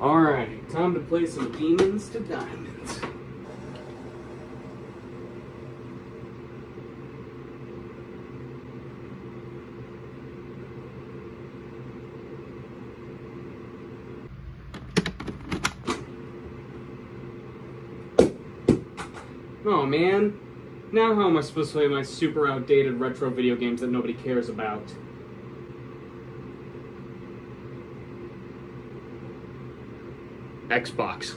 Alright, time to play some Demons to Diamonds. Oh man, now how am I supposed to play my super outdated retro video games that nobody cares about? Xbox.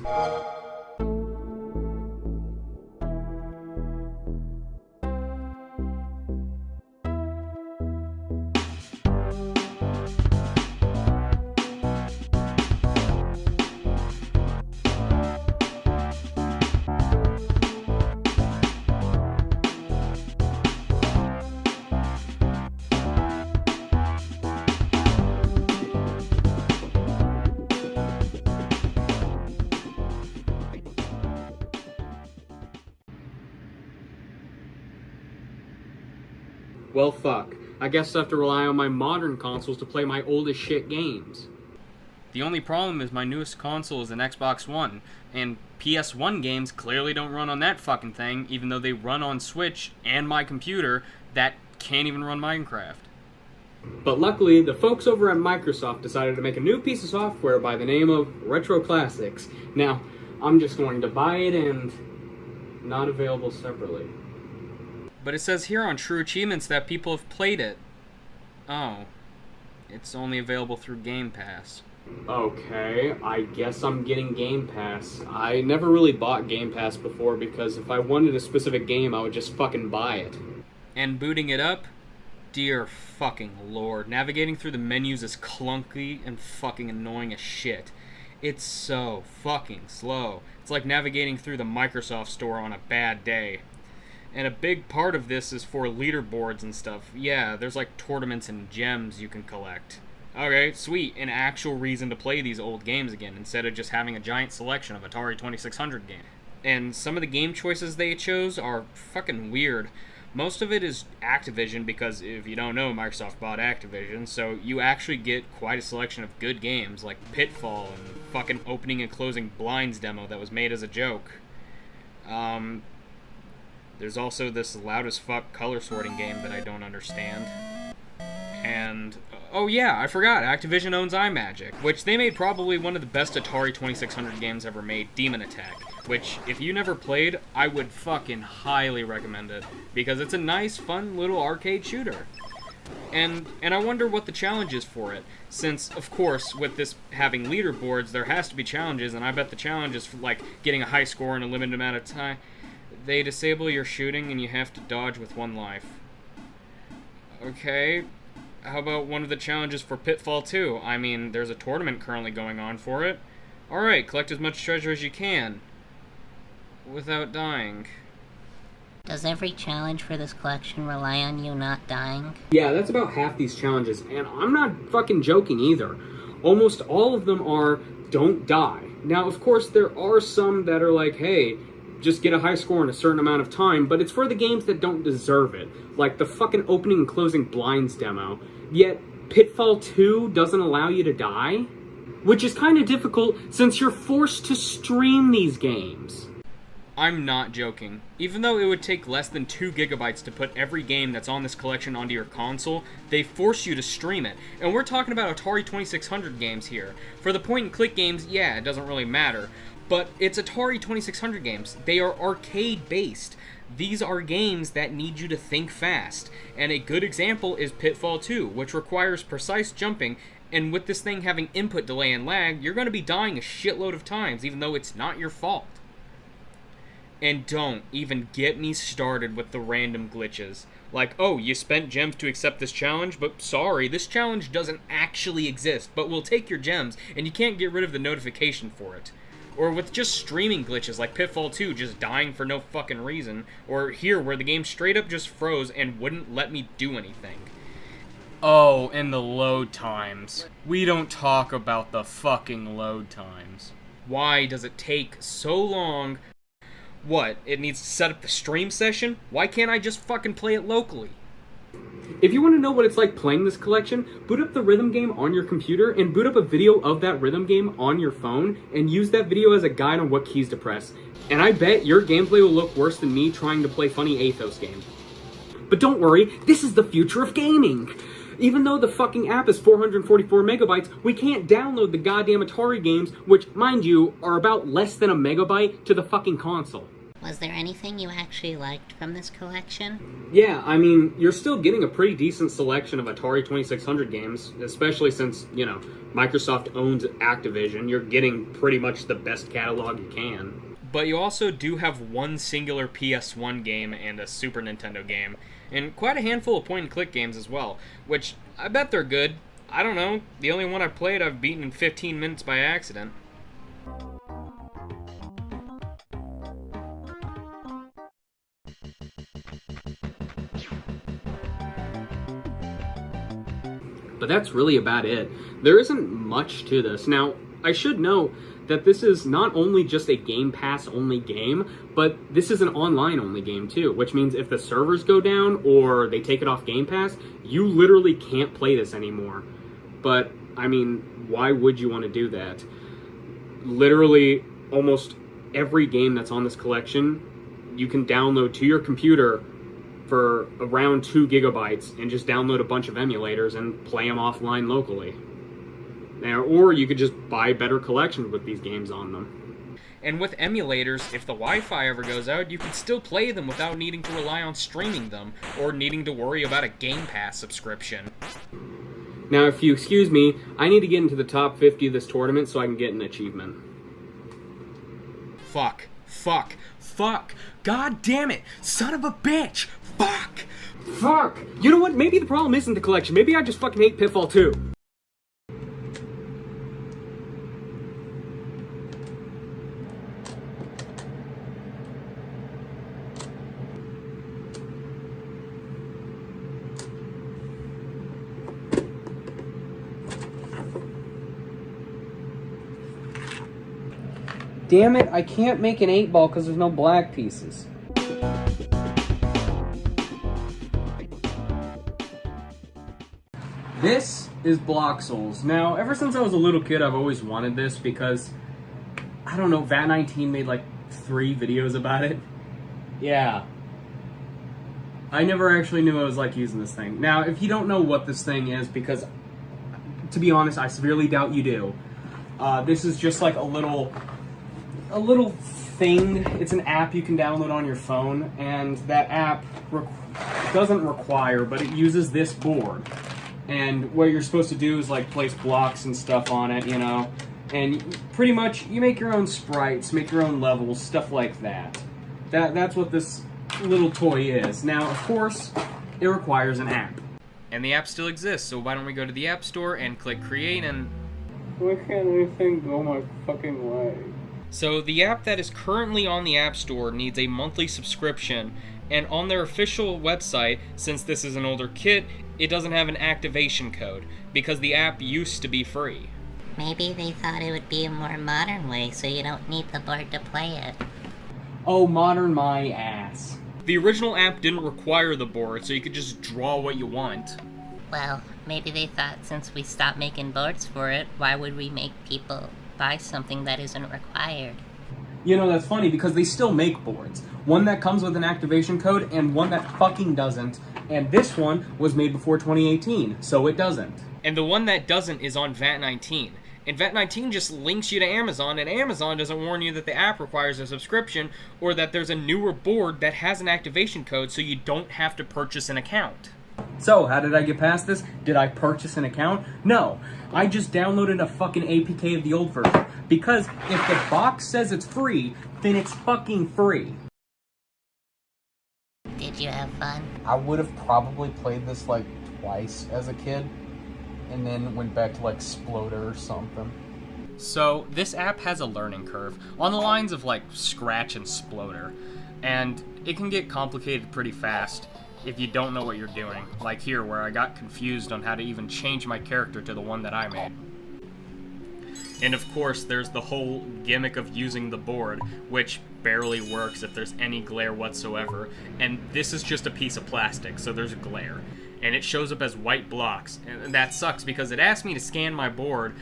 Well, fuck. I guess I have to rely on my modern consoles to play my old as shit games. The only problem is my newest console is an Xbox One, and PS1 games clearly don't run on that fucking thing, even though they run on Switch and my computer that can't even run Minecraft. But luckily, the folks over at Microsoft decided to make a new piece of software by the name of Retro Classics. Now, I'm just going to buy it and not available separately. But it says here on True Achievements that people have played it. Oh. It's only available through Game Pass. Okay, I guess I'm getting Game Pass. I never really bought Game Pass before because if I wanted a specific game, I would just fucking buy it. And booting it up? Dear fucking lord. Navigating through the menus is clunky and fucking annoying as shit. It's so fucking slow. It's like navigating through the Microsoft store on a bad day. And a big part of this is for leaderboards and stuff. Yeah, there's like tournaments and gems you can collect. Okay, sweet. An actual reason to play these old games again, instead of just having a giant selection of Atari 2600 games. And some of the game choices they chose are fucking weird. Most of it is Activision, because if you don't know, Microsoft bought Activision, so you actually get quite a selection of good games, like Pitfall and fucking opening and closing blinds demo that was made as a joke. There's also this loud as fuck color sorting game that I don't understand. And, oh yeah, I forgot, Activision owns iMagic, which they made probably one of the best Atari 2600 games ever made, Demon Attack, which, if you never played, I would fucking highly recommend it, because it's a nice, fun little arcade shooter. And I wonder what the challenge is for it, since, of course, with this having leaderboards, there has to be challenges, and I bet the challenge is for, like, getting a high score in a limited amount of time. They disable your shooting and you have to dodge with 1 life. Okay, how about one of the challenges for Pitfall 2? I mean, there's a tournament currently going on for it. Alright, collect as much treasure as you can. Without dying. Does every challenge for this collection rely on you not dying? Yeah, that's about half these challenges, and I'm not fucking joking either. Almost all of them are, don't die. Now, of course, there are some that are like, hey, just get a high score in a certain amount of time, but it's for the games that don't deserve it, like the fucking opening and closing blinds demo. Yet, Pitfall 2 doesn't allow you to die? Which is kind of difficult since you're forced to stream these games. I'm not joking. Even though it would take less than 2 gigabytes to put every game that's on this collection onto your console, they force you to stream it. And we're talking about Atari 2600 games here. For the point-and-click games, yeah, it doesn't really matter. But it's Atari 2600 games. They are arcade-based. These are games that need you to think fast. And a good example is Pitfall 2, which requires precise jumping, and with this thing having input delay and lag, you're going to be dying a shitload of times, even though it's not your fault. And don't even get me started with the random glitches. Like, oh, you spent gems to accept this challenge, but sorry, this challenge doesn't actually exist, but we'll take your gems, and you can't get rid of the notification for it. Or with just streaming glitches like Pitfall 2 just dying for no fucking reason. Or here where the game straight up just froze and wouldn't let me do anything. Oh, and the load times. We don't talk about the fucking load times. Why does it take so long? What, it needs to set up the stream session? Why can't I just fucking play it locally? If you want to know what it's like playing this collection, boot up the rhythm game on your computer and boot up a video of that rhythm game on your phone and use that video as a guide on what keys to press. And I bet your gameplay will look worse than me trying to play funny Athos game. But don't worry, this is the future of gaming! Even though the fucking app is 444 megabytes, we can't download the goddamn Atari games, which, mind you, are about less than a megabyte to the fucking console. Was there anything you actually liked from this collection? Yeah, I mean, you're still getting a pretty decent selection of Atari 2600 games, especially since, you know, Microsoft owns Activision. You're getting pretty much the best catalog you can. But you also do have one singular PS1 game and a Super Nintendo game, and quite a handful of point-and-click games as well, which I bet they're good. I don't know, the only one I've played I've beaten in 15 minutes by accident. But that's really about it. There isn't much to this. Now, I should note that this is not only just a Game Pass only game, but this is an online only game too, which means if the servers go down or they take it off Game Pass, you literally can't play this anymore. But, I mean, why would you want to do that? Literally, almost every game that's on this collection, you can download to your computer for around 2 gigabytes and just download a bunch of emulators and play them offline locally. Now, or you could just buy better collections with these games on them. And with emulators, if the Wi-Fi ever goes out, you can still play them without needing to rely on streaming them, or needing to worry about a Game Pass subscription. Now, if you excuse me, I need to get into the top 50 of this tournament so I can get an achievement. Fuck. God damn it! Son of a bitch! Fuck! You know what? Maybe the problem isn't the collection. Maybe I just fucking hate Pitfall 2. Damn it, I can't make an 8-ball because there's no black pieces. This is Bloxels. Now, ever since I was a little kid, I've always wanted this because, I don't know, VAT19 made like 3 videos about it. Yeah. I never actually knew I was like using this thing. Now, if you don't know what this thing is, because, to be honest, I severely doubt you do, this is just like a little thing. It's an app you can download on your phone, and that app doesn't require, but it uses this board. And what you're supposed to do is like place blocks and stuff on it, you know, and pretty much you make your own sprites, make your own levels, stuff like that. That's what this little toy is. Now, of course, it requires an app. And the app still exists, so why don't we go to the App Store and click Create and... Why can't anything go my fucking way? So the app that is currently on the App Store needs a monthly subscription, and on their official website, since this is an older kit, it doesn't have an activation code, because the app used to be free. Maybe they thought it would be a more modern way, so you don't need the board to play it. Oh, modern my ass. The original app didn't require the board, so you could just draw what you want. Well, maybe they thought since we stopped making boards for it, why would we make people buy something that isn't required? You know, that's funny because they still make boards. One that comes with an activation code and one that fucking doesn't. And this one was made before 2018, so it doesn't. And the one that doesn't is on VAT19. And VAT19 just links you to Amazon, and Amazon doesn't warn you that the app requires a subscription or that there's a newer board that has an activation code so you don't have to purchase an account. So, how did I get past this? Did I purchase an account? No. I just downloaded a fucking APK of the old version. Because if the box says it's free, then it's fucking free. Did you have fun? I would have probably played this like twice as a kid, and then went back to like Sploder or something. So, this app has a learning curve, on the lines of like Scratch and Sploder, and it can get complicated pretty fast if you don't know what you're doing, like here where I got confused on how to even change my character to the one that I made. And of course, there's the whole gimmick of using the board, which barely works if there's any glare whatsoever, and this is just a piece of plastic, so there's glare. and it shows up as white blocks. And that sucks because it asked me to scan my board,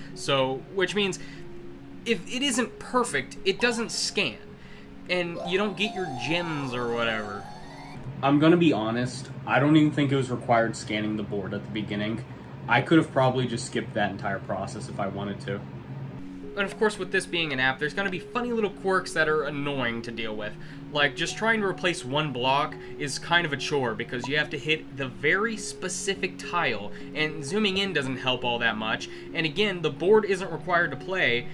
which means if it isn't perfect, it doesn't scan. And you don't get your gems or whatever. I'm gonna be honest, I don't even think it was required scanning the board at the beginning. I could have probably just skipped that entire process if I wanted to. And of course, with this being an app, there's going to be funny little quirks that are annoying to deal with. Like, just trying to replace one block is kind of a chore because you have to hit the very specific tile, and zooming in doesn't help all that much. And again, the board isn't required to play,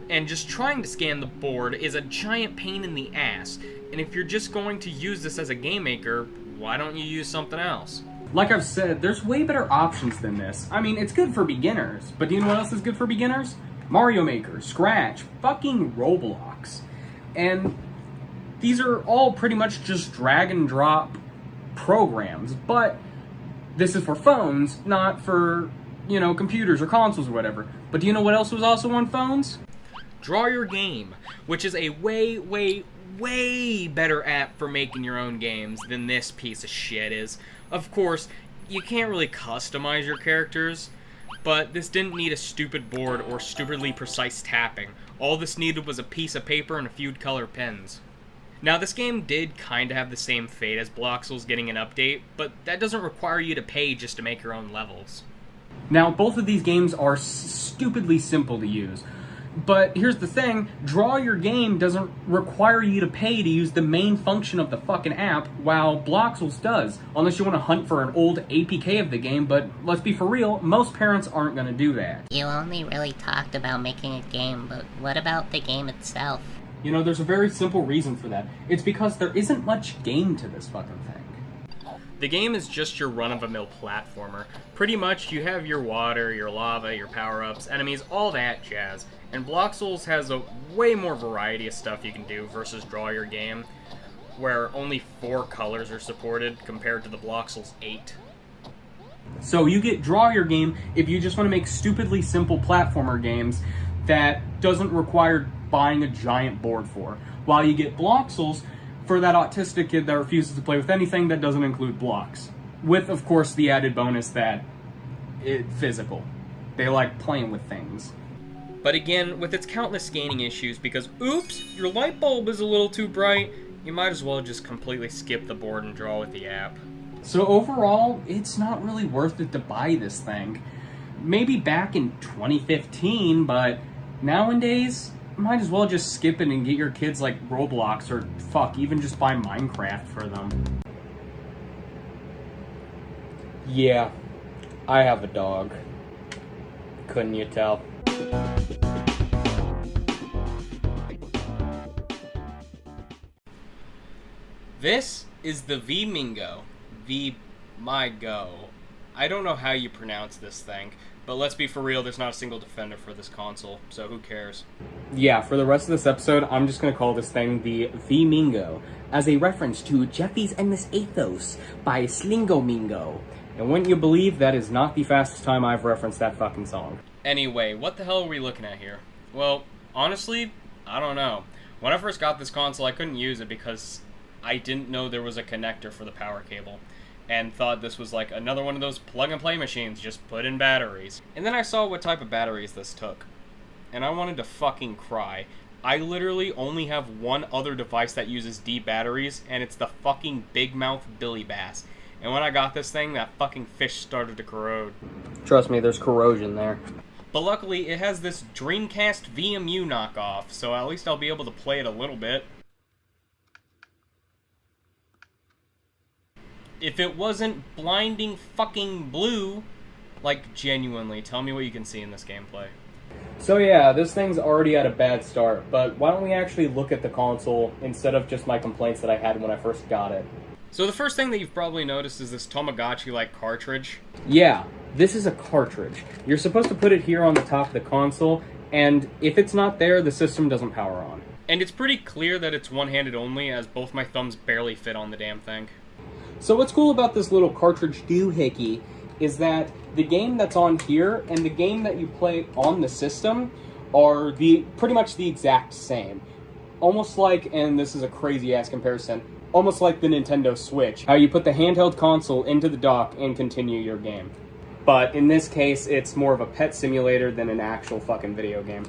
and just trying to scan the board is a giant pain in the ass. And if you're just going to use this as a game maker, why don't you use something else? Like I've said, there's way better options than this. I mean, it's good for beginners, but do you know what else is good for beginners? Mario Maker, Scratch, fucking Roblox. And these are all pretty much just drag and drop programs, but this is for phones, not for, computers or consoles or whatever. But do you know what else was also on phones? Draw Your Game, which is a way, way, way better app for making your own games than this piece of shit is. Of course, you can't really customize your characters, but this didn't need a stupid board or stupidly precise tapping. All this needed was a piece of paper and a few color pens. Now, this game did kind of have the same fate as Bloxels getting an update, but that doesn't require you to pay just to make your own levels. Now, both of these games are stupidly simple to use. But here's the thing, Draw Your Game doesn't require you to pay to use the main function of the fucking app, while Bloxels does. Unless you want to hunt for an old APK of the game, but let's be for real, most parents aren't going to do that. You only really talked about making a game, but what about the game itself? There's a very simple reason for that. It's because there isn't much game to this fucking thing. The game is just your run-of-the-mill platformer. Pretty much, you have your water, your lava, your power-ups, enemies, all that jazz. And Bloxels has a way more variety of stuff you can do versus Draw Your Game, where only 4 colors are supported compared to the Bloxels 8. So you get Draw Your Game if you just want to make stupidly simple platformer games that doesn't require buying a giant board for, while you get Bloxels for that autistic kid that refuses to play with anything that doesn't include blocks. With, of course, the added bonus that it's physical. They like playing with things. But again, with its countless scanning issues, because oops, your light bulb is a little too bright, you might as well just completely skip the board and draw with the app. So overall, it's not really worth it to buy this thing. Maybe back in 2015, but nowadays, might as well just skip it and get your kids like Roblox or even just buy Minecraft for them. Yeah, I have a dog. Couldn't you tell? This is the Vmigo. Vmigo. I don't know how you pronounce this thing, but let's be for real, there's not a single defender for this console, so who cares? Yeah, for the rest of this episode, I'm just going to call this thing the Vmigo, as a reference to Jeffy's Endless Athos by Slingomingo. And wouldn't you believe that is not the fastest time I've referenced that fucking song. Anyway, what the hell are we looking at here? Well, honestly, I don't know. When I first got this console, I couldn't use it because I didn't know there was a connector for the power cable, and thought this was like another one of those plug-and-play machines, just put in batteries. And then I saw what type of batteries this took, and I wanted to fucking cry. I literally only have one other device that uses D batteries, and it's the fucking Big Mouth Billy Bass. And when I got this thing, that fucking fish started to corrode. Trust me, there's corrosion there. But luckily, it has this Dreamcast VMU knockoff, so at least I'll be able to play it a little bit. If it wasn't blinding fucking blue, like genuinely, tell me what you can see in this gameplay. So yeah, this thing's already had a bad start, but why don't we actually look at the console instead of just my complaints that I had when I first got it. So the first thing that you've probably noticed is this Tamagotchi-like cartridge. Yeah, this is a cartridge. You're supposed to put it here on the top of the console, and if it's not there, the system doesn't power on. And it's pretty clear that it's one-handed only, as both my thumbs barely fit on the damn thing. So what's cool about this little cartridge doohickey is that the game that's on here and the game that you play on the system are pretty much the exact same. Almost like, and this is a crazy-ass comparison, Almost like the Nintendo Switch, how you put the handheld console into the dock and continue your game. But in this case, it's more of a pet simulator than an actual fucking video game.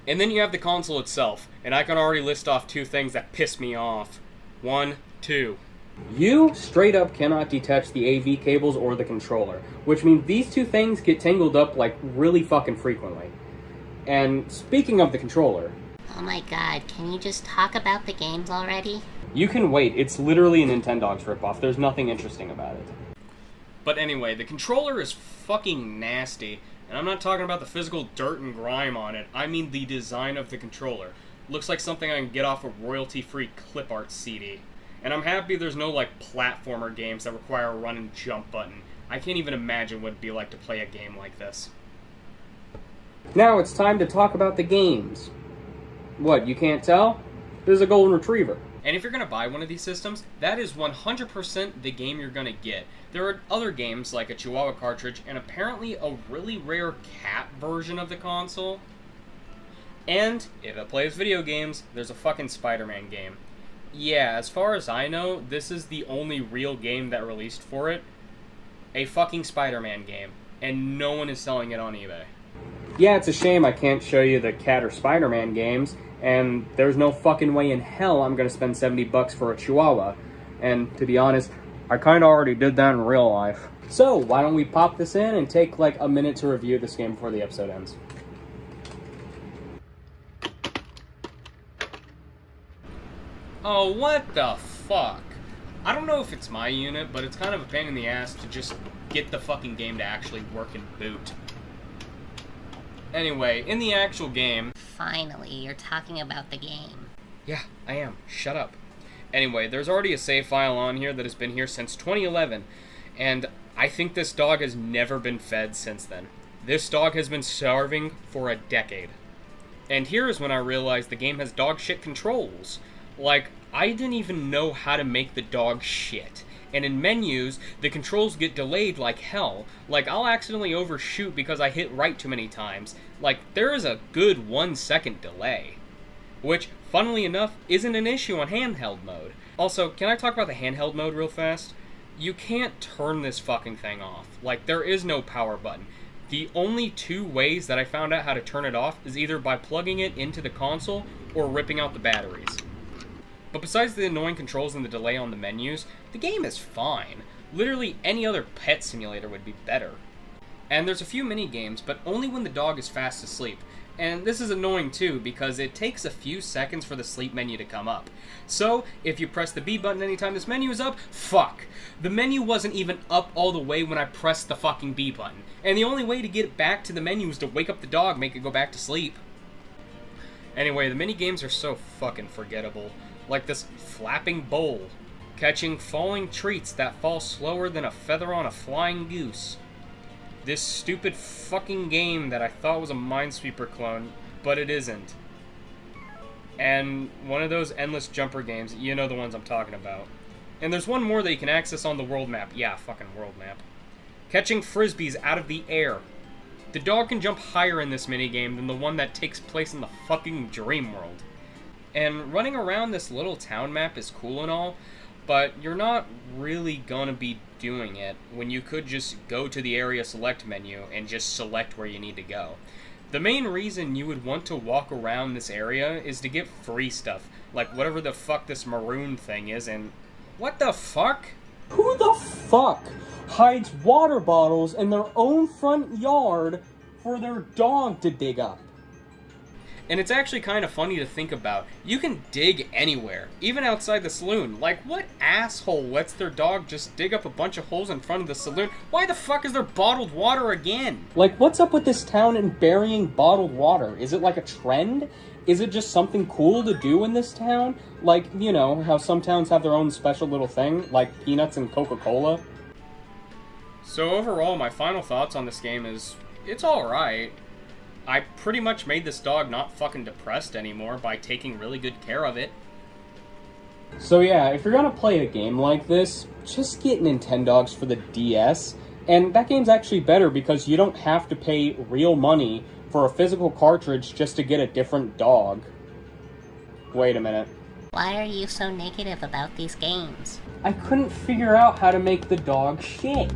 And then you have the console itself, and I can already list off 2 things that piss me off. 1, 2. You straight up cannot detach the AV cables or the controller, which means these 2 things get tangled up like really fucking frequently. And speaking of the controller... Oh my god, can you just talk about the games already? You can wait, it's literally a Nintendogs ripoff, there's nothing interesting about it. But anyway, the controller is fucking nasty, and I'm not talking about the physical dirt and grime on it, I mean the design of the controller. Looks like something I can get off a royalty-free clip art CD. And I'm happy there's no, like, platformer games that require a run and jump button. I can't even imagine what it'd be like to play a game like this. Now it's time to talk about the games. What, you can't tell? There's a golden retriever. And if you're going to buy one of these systems, that is 100% the game you're going to get. There are other games like a Chihuahua cartridge and apparently a really rare cat version of the console. And if it plays video games, there's a fucking Spider-Man game. Yeah, as far as I know, this is the only real game that released for it. A fucking Spider-Man game. And no one is selling it on eBay. Yeah, it's a shame I can't show you the Cat or Spider-Man games, and there's no fucking way in hell I'm gonna spend $70 for a Chihuahua. And to be honest, I kinda already did that in real life. So, why don't we pop this in and take like a minute to review this game before the episode ends. Oh, what the fuck? I don't know if it's my unit, but it's kind of a pain in the ass to just get the fucking game to actually work and boot. Anyway, in the actual game... Finally, you're talking about the game. Yeah, I am. Shut up. Anyway, there's already a save file on here that has been here since 2011, and I think this dog has never been fed since then. This dog has been starving for a decade. And here is when I realized the game has dog shit controls. Like, I didn't even know how to make the dog shit. And in menus, the controls get delayed like hell. Like, I'll accidentally overshoot because I hit right too many times. Like, there is a good 1 second delay. Which, funnily enough, isn't an issue on handheld mode. Also, can I talk about the handheld mode real fast? You can't turn this fucking thing off. Like, there is no power button. The only 2 ways that I found out how to turn it off is either by plugging it into the console or ripping out the batteries. But besides the annoying controls and the delay on the menus, the game is fine. Literally any other pet simulator would be better. And there's a few mini games, but only when the dog is fast asleep. And this is annoying too, because it takes a few seconds for the sleep menu to come up. So, if you press the B button anytime this menu is up, fuck. The menu wasn't even up all the way when I pressed the fucking B button. And the only way to get it back to the menu is to wake up the dog, make it go back to sleep. Anyway, the mini games are so fucking forgettable. Like this flapping bowl, catching falling treats that fall slower than a feather on a flying goose. This stupid fucking game that I thought was a Minesweeper clone, but it isn't. And one of those endless jumper games, you know the ones I'm talking about. And there's one more that you can access on the world map. Yeah, fucking world map. Catching frisbees out of the air. The dog can jump higher in this minigame than the one that takes place in the fucking dream world. And running around this little town map is cool and all, but you're not really gonna be doing it when you could just go to the area select menu and just select where you need to go. The main reason you would want to walk around this area is to get free stuff, like whatever the fuck this maroon thing is, and what the fuck? Who the fuck hides water bottles in their own front yard for their dog to dig up? And it's actually kind of funny to think about. You can dig anywhere, even outside the saloon. Like, what asshole lets their dog just dig up a bunch of holes in front of the saloon? Why the fuck is there bottled water again? Like, what's up with this town and burying bottled water? Is it like a trend? Is it just something cool to do in this town? Like, you know, how some towns have their own special little thing, like peanuts and Coca-Cola? So overall, my final thoughts on this game is, it's alright. I pretty much made this dog not fucking depressed anymore by taking really good care of it. So yeah, if you're gonna play a game like this, just get Nintendogs for the DS. And that game's actually better because you don't have to pay real money for a physical cartridge just to get a different dog. Wait a minute. Why are you so negative about these games? I couldn't figure out how to make the dog shit.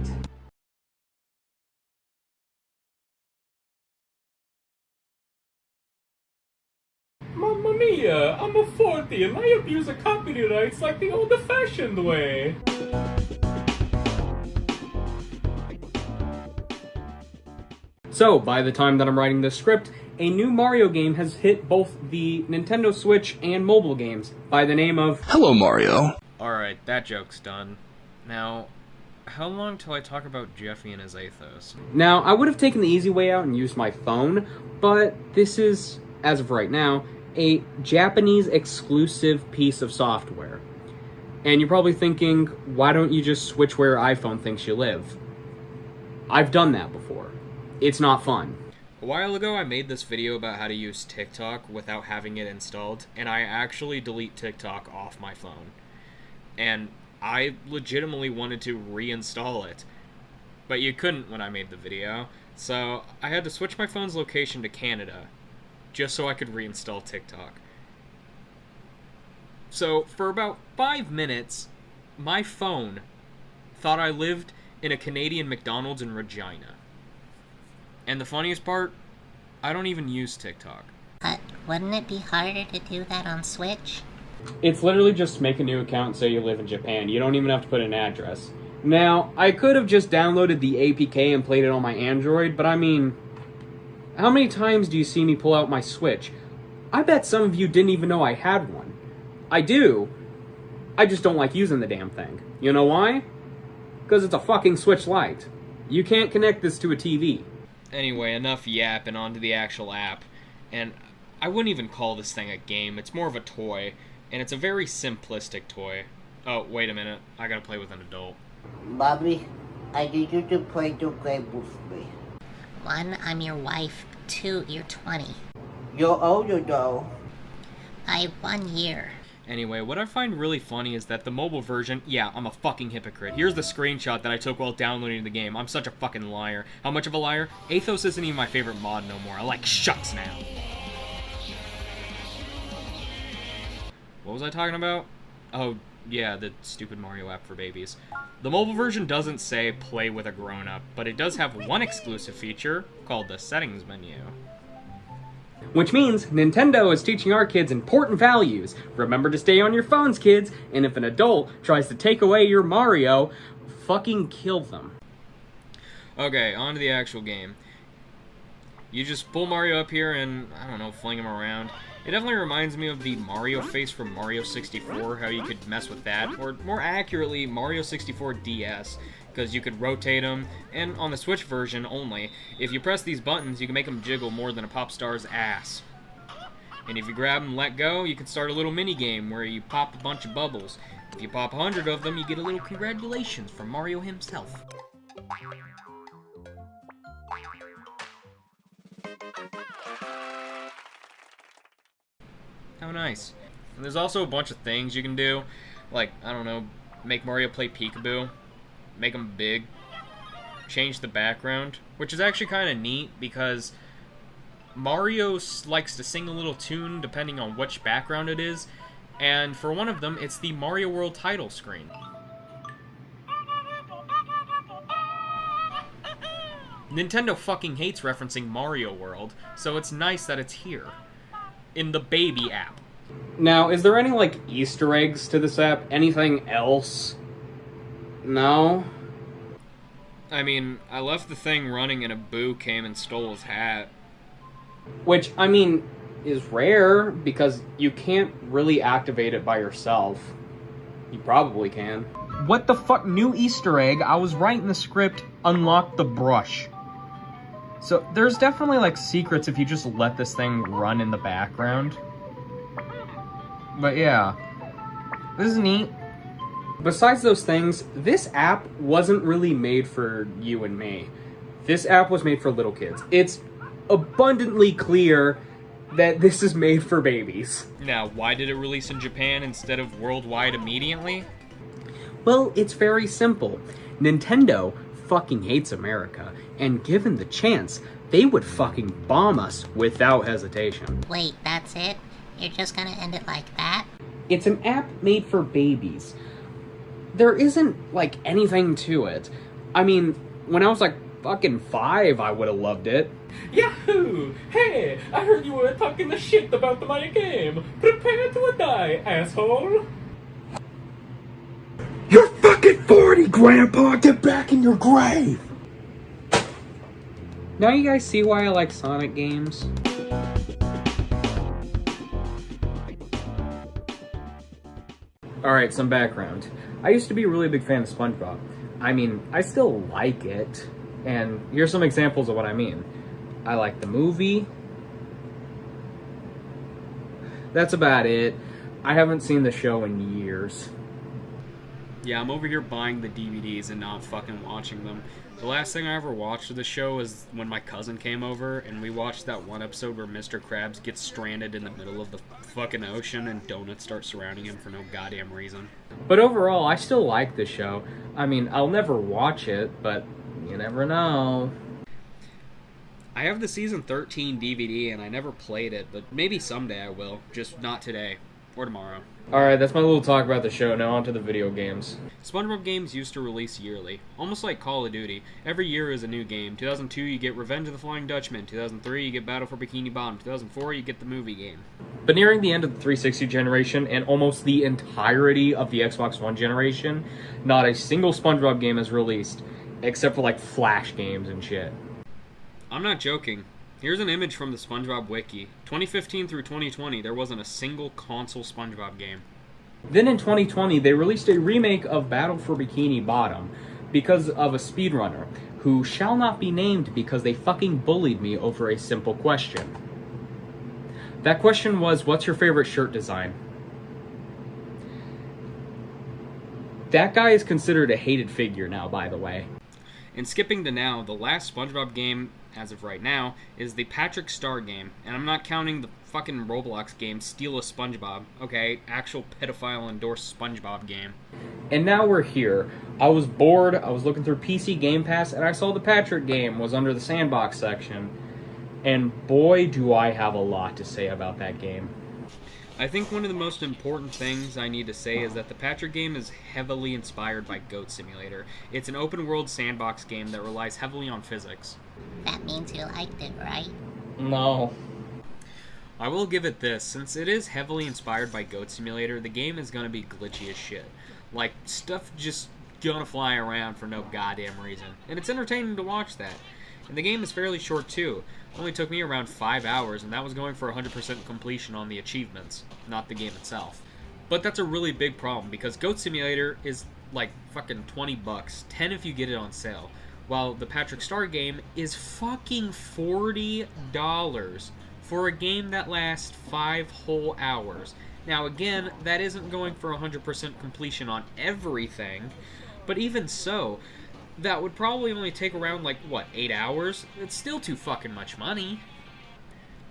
Mamma mia, I'm a 40 and I abuse the copyrights like the old-fashioned way. So, by the time that I'm writing this script, a new Mario game has hit both the Nintendo Switch and mobile games by the name of Hello, Mario. Alright, that joke's done. Now, how long till I talk about Jeffy and his ethos? Now, I would have taken the easy way out and used my phone, but this is, as of right now, a Japanese exclusive piece of software. And you're probably thinking, why don't you just switch where your iPhone thinks you live? I've done that before. It's not fun. A while ago, I made this video about how to use TikTok without having it installed, and I actually delete TikTok off my phone. And I legitimately wanted to reinstall it, but you couldn't when I made the video, so I had to switch my phone's location to Canada, just so I could reinstall TikTok. So, for about 5 minutes, my phone thought I lived in a Canadian McDonald's in Regina. And the funniest part, I don't even use TikTok. But wouldn't it be harder to do that on Switch? It's literally just make a new account and say you live in Japan. You don't even have to put an address. Now, I could have just downloaded the APK and played it on my Android, but I mean, how many times do you see me pull out my Switch? I bet some of you didn't even know I had one. I do. I just don't like using the damn thing. You know why? Because it's a fucking Switch Lite. You can't connect this to a TV. Anyway, enough yapping, onto the actual app. And I wouldn't even call this thing a game, it's more of a toy. And it's a very simplistic toy. Oh, wait a minute, I gotta play with an adult. Mommy, I need you to play the game with me. 1, I'm your wife. 2, you're 20. You're older though. By 1 year. Anyway, what I find really funny is that the mobile version, yeah, I'm a fucking hypocrite. Here's the screenshot that I took while downloading the game. I'm such a fucking liar. How much of a liar? Athos isn't even my favorite mod no more. I like shucks now. What was I talking about? Oh, yeah, the stupid Mario app for babies. The mobile version doesn't say play with a grown-up, but it does have one exclusive feature called the settings menu. Which means Nintendo is teaching our kids important values. Remember to stay on your phones, kids, and if an adult tries to take away your Mario, fucking kill them. Okay, on to the actual game. You just pull Mario up here and, I don't know, fling him around. It definitely reminds me of the Mario face from Mario 64, how you could mess with that, or more accurately, Mario 64 DS, because you could rotate them, and on the Switch version only, if you press these buttons, you can make them jiggle more than a pop star's ass. And if you grab and let go, you can start a little mini-game where you pop a bunch of bubbles. If you pop 100 of them, you get a little congratulations from Mario himself. How nice. And there's also a bunch of things you can do, like, I don't know, make Mario play peekaboo, make him big, change the background, which is actually kind of neat because Mario likes to sing a little tune depending on which background it is, and for one of them, it's the Mario World title screen. Nintendo fucking hates referencing Mario World, so it's nice that it's here. In the baby app. Now, is there any, like, Easter eggs to this app? Anything else? No? I mean, I left the thing running and a boo came and stole his hat. Which, I mean, is rare, because you can't really activate it by yourself. You probably can. What the fuck? New Easter egg? I was writing the script, unlock the brush. So, there's definitely, like, secrets if you just let this thing run in the background. But yeah, this is neat. Besides those things, this app wasn't really made for you and me. This app was made for little kids. It's abundantly clear that this is made for babies. Now, why did it release in Japan instead of worldwide immediately? Well, it's very simple. Nintendo fucking hates America, and given the chance, they would fucking bomb us without hesitation. Wait, that's it? You're just gonna end it like that? It's an app made for babies. There isn't, like, anything to it. I mean, when I was, like, fucking 5, I would have loved it. Yahoo! Hey, I heard you were talking the shit about my game. Prepare to die, asshole. You're fucking 40, Grandpa! Get back in your grave! Now you guys see why I like Sonic games? Alright, some background. I used to be a really big fan of SpongeBob. I mean, I still like it, and here's some examples of what I mean. I like the movie. That's about it. I haven't seen the show in years. Yeah, I'm over here buying the DVDs and not fucking watching them. The last thing I ever watched of the show was when my cousin came over, and we watched that one episode where Mr. Krabs gets stranded in the middle of the fucking ocean and donuts start surrounding him for no goddamn reason. But overall, I still like the show. I mean, I'll never watch it, but you never know. I have the season 13 DVD and I never played it, but maybe someday I will. Just not today. Or tomorrow. Alright, that's my little talk about the show. Now on to the video games. SpongeBob games used to release yearly, almost like Call of Duty. Every year is a new game. 2002 you get Revenge of the Flying Dutchman. 2003 you get Battle for Bikini Bottom. 2004 you get the movie game. But nearing the end of the 360 generation and almost the entirety of the Xbox One generation, not a single SpongeBob game is released, except for like Flash games and shit. I'm not joking. Here's an image from the SpongeBob Wiki. 2015 through 2020, there wasn't a single console SpongeBob game. Then in 2020, they released a remake of Battle for Bikini Bottom because of a speedrunner who shall not be named because they fucking bullied me over a simple question. That question was, what's your favorite shirt design? That guy is considered a hated figure now, by the way. And skipping to now, the last SpongeBob game, as of right now, is the Patrick Star game. And I'm not counting the fucking Roblox game, Steal a SpongeBob. Okay, actual pedophile-endorsed SpongeBob game. And now we're here. I was bored, I was looking through PC Game Pass, and I saw the Patrick game was under the sandbox section. And boy, do I have a lot to say about that game. I think one of the most important things I need to say is that the Patrick game is heavily inspired by Goat Simulator. It's an open-world sandbox game that relies heavily on physics. That means you liked it, right? No. I will give it this, since it is heavily inspired by Goat Simulator, the game is gonna be glitchy as shit. Like, stuff just gonna fly around for no goddamn reason. And it's entertaining to watch that. And the game is fairly short too. It only took me around 5 hours, and that was going for 100% completion on the achievements, not the game itself. But that's a really big problem, because Goat Simulator is like fucking 20 bucks, 10 if you get it on sale, while the Patrick Star game is fucking $40 for a game that lasts 5 whole hours. Now again, that isn't going for 100% completion on everything, but even so, that would probably only take around, like, what, 8 hours? It's still too fucking much money.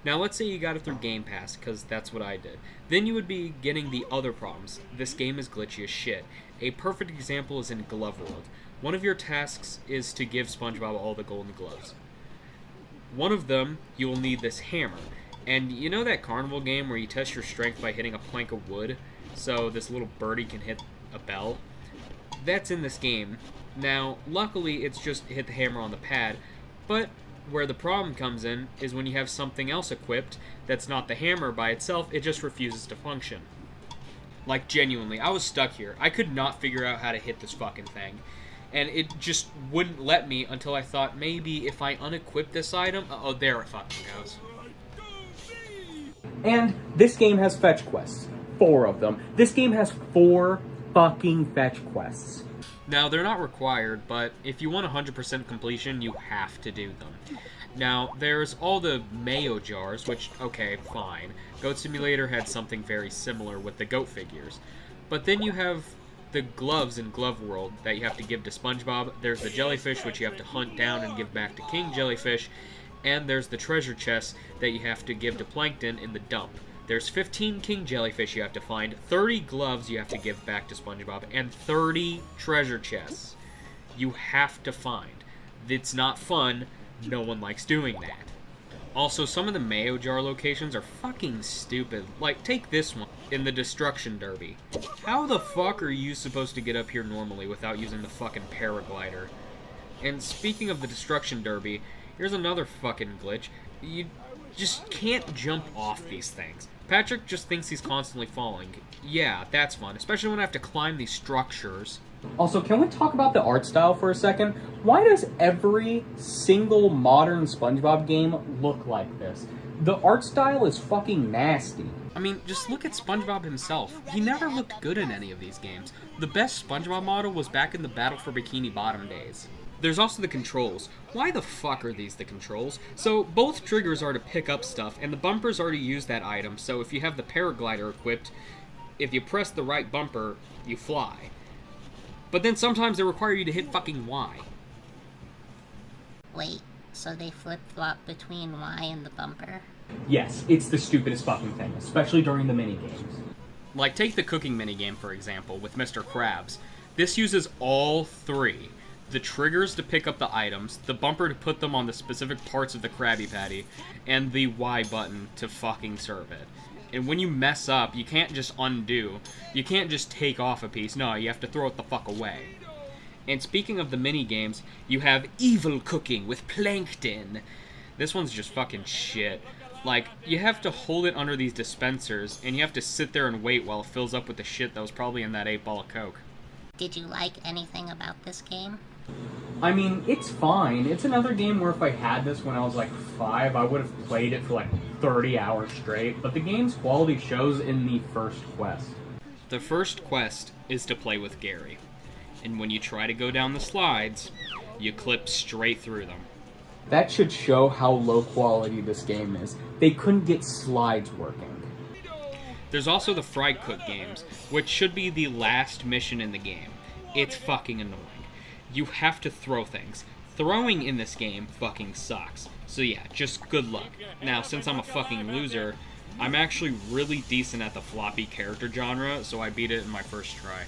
Now, let's say you got it through Game Pass, because that's what I did. Then you would be getting the other problems. This game is glitchy as shit. A perfect example is in Glove World. One of your tasks is to give SpongeBob all the golden gloves. One of them, you will need this hammer. And you know that carnival game where you test your strength by hitting a plank of wood, so this little birdie can hit a bell? That's in this game. Now, luckily, it's just hit the hammer on the pad, but where the problem comes in is when you have something else equipped that's not the hammer by itself, it just refuses to function. Like, genuinely, I was stuck here. I could not figure out how to hit this fucking thing, and it just wouldn't let me until I thought maybe if I unequip this item... Oh, there it fucking goes. And this game has fetch quests. 4 of them. This game has 4 fucking fetch quests. Now, they're not required, but if you want 100% completion, you have to do them. Now, there's all the mayo jars, which, okay, fine. Goat Simulator had something very similar with the goat figures. But then you have the gloves in Glove World that you have to give to SpongeBob. There's the jellyfish, which you have to hunt down and give back to King Jellyfish. And there's the treasure chests that you have to give to Plankton in the dump. There's 15 king jellyfish you have to find, 30 gloves you have to give back to SpongeBob, and 30 treasure chests you have to find. It's not fun. No one likes doing that. Also, some of the mayo jar locations are fucking stupid. Like, take this one, in the Destruction Derby. How the fuck are you supposed to get up here normally without using the fucking paraglider? And speaking of the Destruction Derby, here's another fucking glitch. You just can't jump off these things. Patrick just thinks he's constantly falling. Yeah, that's fun, especially when I have to climb these structures. Also, can we talk about the art style for a second? Why does every single modern SpongeBob game look like this? The art style is fucking nasty. I mean, just look at SpongeBob himself. He never looked good in any of these games. The best SpongeBob model was back in the Battle for Bikini Bottom days. There's also the controls. Why the fuck are these the controls? So, both triggers are to pick up stuff, and the bumpers are to use that item, so if you have the paraglider equipped, if you press the right bumper, you fly. But then sometimes they require you to hit fucking Y. Wait, so they flip-flop between Y and the bumper? Yes, it's the stupidest fucking thing, especially during the minigames. Like, take the cooking minigame, for example, with Mr. Krabs. This uses all three. The triggers to pick up the items, the bumper to put them on the specific parts of the Krabby Patty, and the Y button to fucking serve it. And when you mess up, you can't just undo. You can't just take off a piece. No, you have to throw it the fuck away. And speaking of the mini-games, you have evil cooking with plankton. This one's just fucking shit. Like, you have to hold it under these dispensers, and you have to sit there and wait while it fills up with the shit that was probably in that 8-ball of Coke. Did you like anything about this game? I mean, it's fine. It's another game where if I had this when I was like 5, I would have played it for like 30 hours straight, but the game's quality shows in the first quest. The first quest is to play with Gary. And when you try to go down the slides, you clip straight through them. That should show how low quality this game is. They couldn't get slides working. There's also the Fry Cook games, which should be the last mission in the game. It's fucking annoying. You have to throw things. Throwing in this game fucking sucks. So yeah, just good luck. Now, since I'm a fucking loser, I'm actually really decent at the floppy character genre, so I beat it in my first try.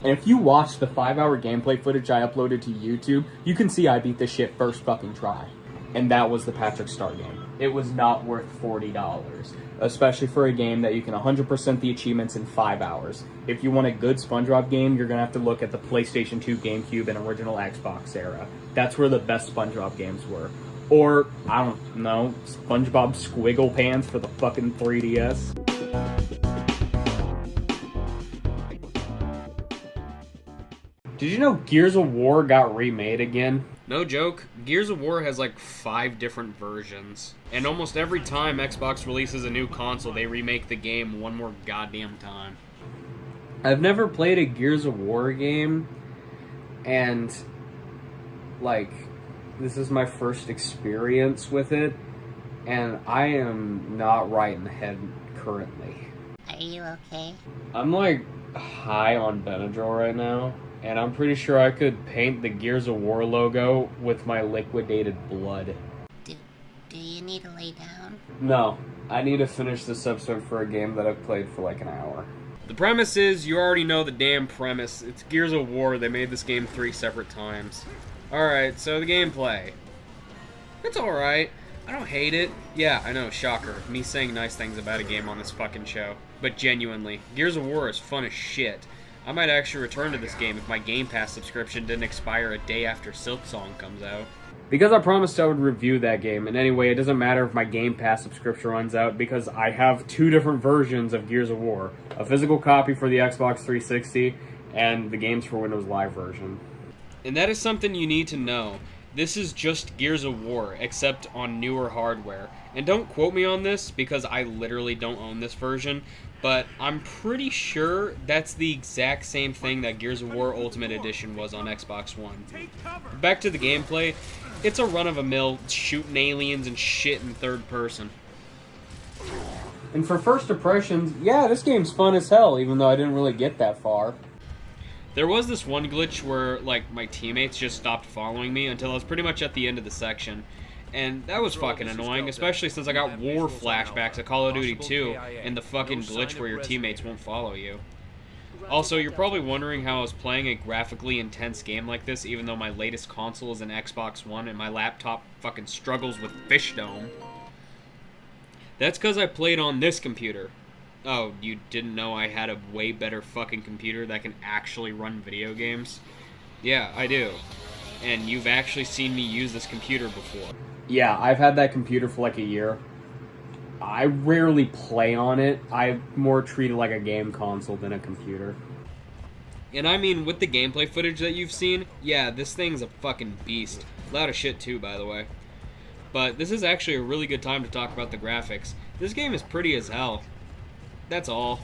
And if you watch the 5-hour gameplay footage I uploaded to YouTube, you can see I beat this shit first fucking try. And that was the Patrick Star game. It was not worth $40, especially for a game that you can 100% the achievements in 5 hours. If you want a good SpongeBob game, you're gonna have to look at the PlayStation 2, GameCube, and original Xbox era. That's where the best SpongeBob games were. Or, I don't know, SpongeBob Squiggle Pants for the fucking 3DS. Did you know Gears of War got remade again? No joke, Gears of War has like 5 different versions. And almost every time Xbox releases a new console, they remake the game one more goddamn time. I've never played a Gears of War game, and, like, this is my first experience with it, and I am not right in the head currently. Are you okay? I'm, like, high on Benadryl right now, and I'm pretty sure I could paint the Gears of War logo with my liquidated blood. Do you need to lay down? No, I need to finish this episode for a game that I've played for like an hour. The premise is, you already know the damn premise. It's Gears of War. They made this game 3 separate times. Alright, so the gameplay. It's alright. I don't hate it. Yeah, I know, shocker. Me saying nice things about a game on this fucking show. But genuinely, Gears of War is fun as shit. I might actually return to this game if my Game Pass subscription didn't expire a day after Silksong comes out. Because I promised I would review that game, and anyway, it doesn't matter if my Game Pass subscription runs out, because I have 2 different versions of Gears of War. A physical copy for the Xbox 360, and the games for Windows Live version. And that is something you need to know. This is just Gears of War, except on newer hardware. And don't quote me on this, because I literally don't own this version, but I'm pretty sure that's the exact same thing that Gears of War Ultimate Edition was on Xbox One. Back to the gameplay, it's a run-of-the-mill shooting aliens and shit in third person. And for first impressions, yeah, this game's fun as hell, even though I didn't really get that far. There was this one glitch where, like, my teammates just stopped following me until I was pretty much at the end of the section. And that was fucking annoying, especially since I got war flashbacks of Call of Duty 2 and the fucking glitch where your teammates won't follow you. Also, you're probably wondering how I was playing a graphically intense game like this, even though my latest console is an Xbox One and my laptop fucking struggles with Fishdome. That's because I played on this computer. Oh, you didn't know I had a way better fucking computer that can actually run video games? Yeah, I do. And you've actually seen me use this computer before. Yeah, I've had that computer for like a year. I rarely play on it. I more treat it like a game console than a computer. And I mean, with the gameplay footage that you've seen, yeah, this thing's a fucking beast. Loud as shit too, by the way. But this is actually a really good time to talk about the graphics. This game is pretty as hell. That's all.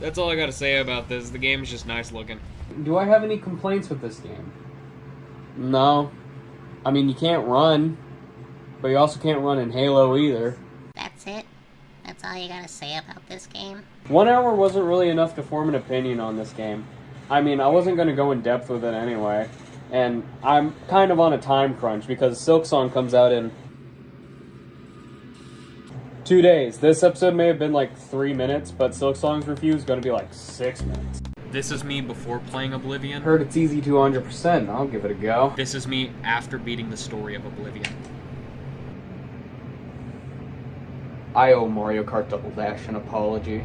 That's all I gotta say about this. The game is just nice looking. Do I have any complaints with this game? No. I mean, you can't run, but you also can't run in Halo either. That's it? That's all you gotta say about this game? 1 hour wasn't really enough to form an opinion on this game. I mean, I wasn't going to go in depth with it anyway. And I'm kind of on a time crunch because Silksong comes out in 2 days. This episode may have been like 3 minutes, but Silksong's review is going to be like 6 minutes. This is me before playing Oblivion. Heard it's easy to 100%. I'll give it a go. This is me after beating the story of Oblivion. I owe Mario Kart Double Dash an apology.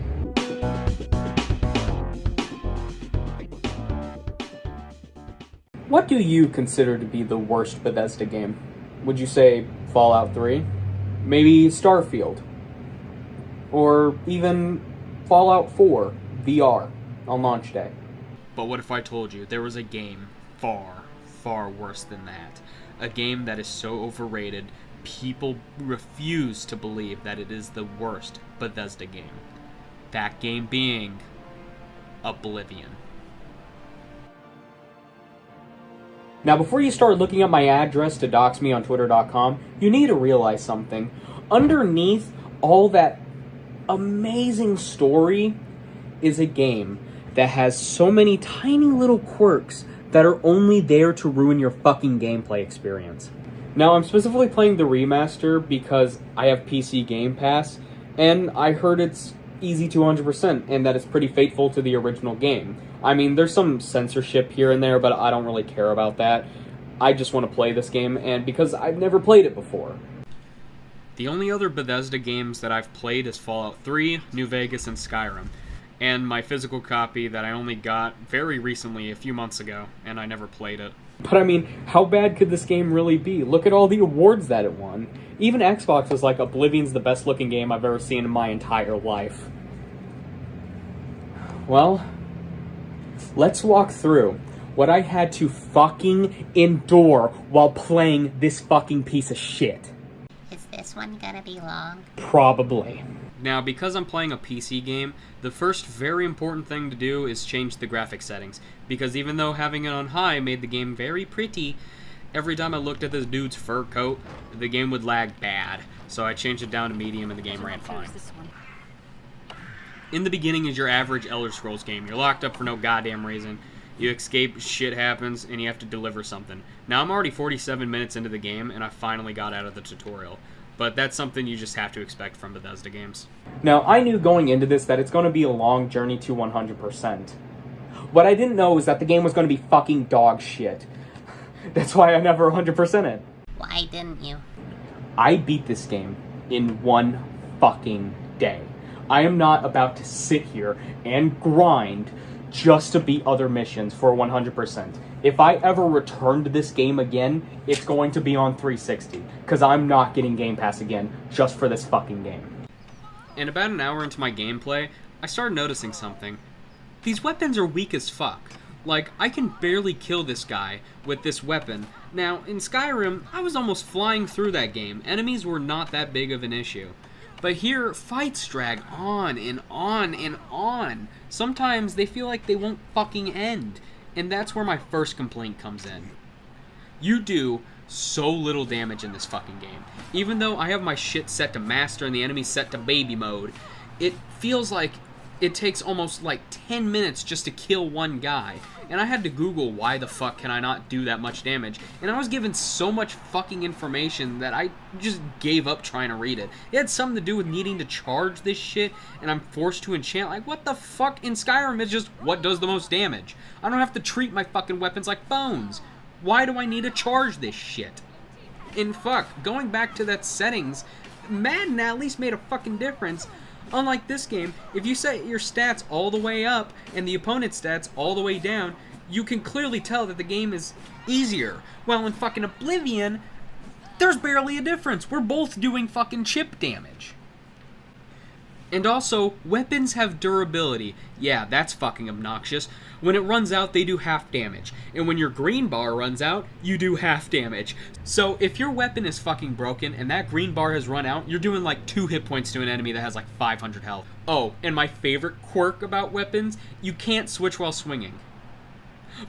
What do you consider to be the worst Bethesda game? Would you say Fallout 3? Maybe Starfield? Or even Fallout 4 VR on launch day? But what if I told you there was a game far, far worse than that? A game that is so overrated, people refuse to believe that it is the worst Bethesda game. That game being Oblivion. Now, before you start looking up my address to dox me on Twitter.com, you need to realize something. Underneath all that amazing story is a game that has so many tiny little quirks that are only there to ruin your fucking gameplay experience. Now, I'm specifically playing the remaster because I have PC Game Pass, and I heard it's easy to 100%, and that it's pretty faithful to the original game. I mean, there's some censorship here and there, but I don't really care about that. I just want to play this game, and because I've never played it before. The only other Bethesda games that I've played is Fallout 3, New Vegas, and Skyrim. And my physical copy that I only got very recently, a few months ago, and I never played it. But I mean, how bad could this game really be? Look at all the awards that it won. Even Xbox was like, Oblivion's the best looking game I've ever seen in my entire life. Well, let's walk through what I had to fucking endure while playing this fucking piece of shit. Is this one gonna be long? Probably. Now, because I'm playing a PC game, the first very important thing to do is change the graphic settings. Because even though having it on high made the game very pretty, every time I looked at this dude's fur coat, the game would lag bad. So I changed it down to medium and the game ran fine. In the beginning is your average Elder Scrolls game. You're locked up for no goddamn reason. You escape, shit happens, and you have to deliver something. Now, I'm already 47 minutes into the game, and I finally got out of the tutorial. But that's something you just have to expect from Bethesda games. Now, I knew going into this that it's going to be a long journey to 100%. What I didn't know is that the game was going to be fucking dog shit. That's why I never 100% it. Why didn't you? I beat this game in one fucking day. I am not about to sit here and grind just to beat other missions for 100%. If I ever return to this game again, it's going to be on 360, because I'm not getting Game Pass again just for this fucking game. And about an hour into my gameplay, I started noticing something. These weapons are weak as fuck. Like, I can barely kill this guy with this weapon. Now, in Skyrim, I was almost flying through that game. Enemies were not that big of an issue. But here, fights drag on and on and on. Sometimes they feel like they won't fucking end. And that's where my first complaint comes in. You do so little damage in this fucking game. Even though I have my shit set to master and the enemy set to baby mode, it feels like it takes almost like 10 minutes just to kill one guy. And I had to Google why the fuck can I not do that much damage. And I was given so much fucking information that I just gave up trying to read it. It had something to do with needing to charge this shit, and I'm forced to enchant. Like, what the fuck? In Skyrim, it's just what does the most damage. I don't have to treat my fucking weapons like bones. Why do I need to charge this shit? And fuck, going back to that settings, Madden at least made a fucking difference. Unlike this game, if you set your stats all the way up and the opponent's stats all the way down, you can clearly tell that the game is easier. Well, in fucking Oblivion, there's barely a difference. We're both doing fucking chip damage. And also, weapons have durability. Yeah, that's fucking obnoxious. When it runs out, they do half damage. And when your green bar runs out, you do half damage. So if your weapon is fucking broken and that green bar has run out, you're doing like 2 hit points to an enemy that has like 500 health. Oh, and my favorite quirk about weapons, you can't switch while swinging.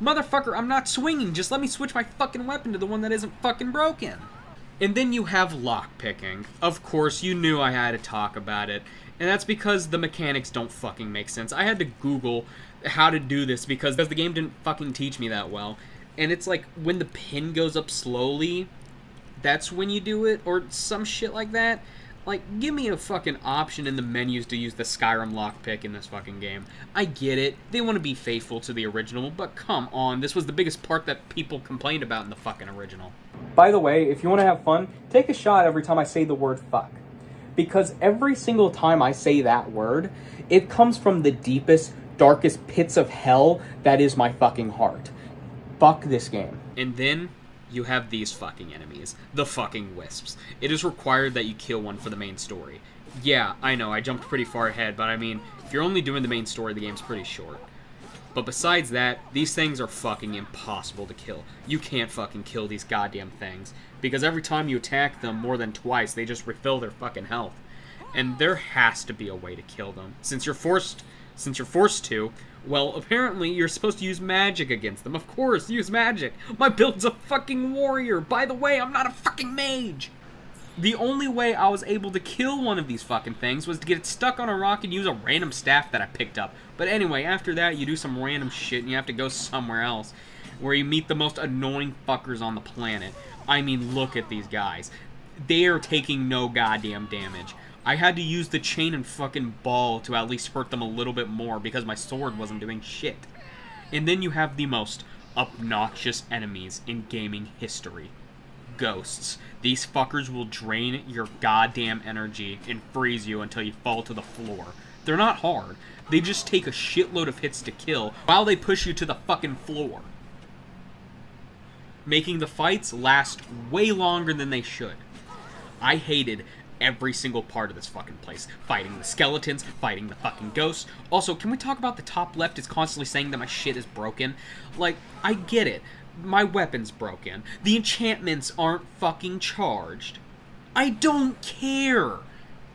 Motherfucker, I'm not swinging. Just let me switch my fucking weapon to the one that isn't fucking broken. And then you have lockpicking. Of course, you knew I had to talk about it. And that's because the mechanics don't fucking make sense. I had to Google how to do this because the game didn't fucking teach me that well. And it's like, when the pin goes up slowly, that's when you do it, or some shit like that. Like, give me a fucking option in the menus to use the Skyrim lockpick in this fucking game. I get it, they want to be faithful to the original, but come on, this was the biggest part that people complained about in the fucking original. By the way, if you want to have fun, take a shot every time I say the word fuck. Because every single time I say that word, it comes from the deepest, darkest pits of hell that is my fucking heart. Fuck this game. And then you have these fucking enemies, the fucking wisps. It is required that you kill one for the main story. Yeah, I know, I jumped pretty far ahead, but I mean, if you're only doing the main story, the game's pretty short. But besides that, these things are fucking impossible to kill. You can't fucking kill these goddamn things, because every time you attack them more than twice, they just refill their fucking health. And there has to be a way to kill them. Since you're forced to, well, apparently you're supposed to use magic against them. Of course, use magic. My build's a fucking warrior. By the way, I'm not a fucking mage. The only way I was able to kill one of these fucking things was to get it stuck on a rock and use a random staff that I picked up. But anyway, after that, you do some random shit and you have to go somewhere else, where you meet the most annoying fuckers on the planet. I mean, look at these guys. They are taking no goddamn damage. I had to use the chain and fucking ball to at least hurt them a little bit more because my sword wasn't doing shit. And then you have the most obnoxious enemies in gaming history. Ghosts. These fuckers will drain your goddamn energy and freeze you until you fall to the floor. They're not hard. They just take a shitload of hits to kill while they push you to the fucking floor, making the fights last way longer than they should. I hated every single part of this fucking place. Fighting the skeletons, fighting the fucking ghosts. Also, can we talk about the top left is constantly saying that my shit is broken? Like, I get it. My weapon's broken. The enchantments aren't fucking charged. I don't care.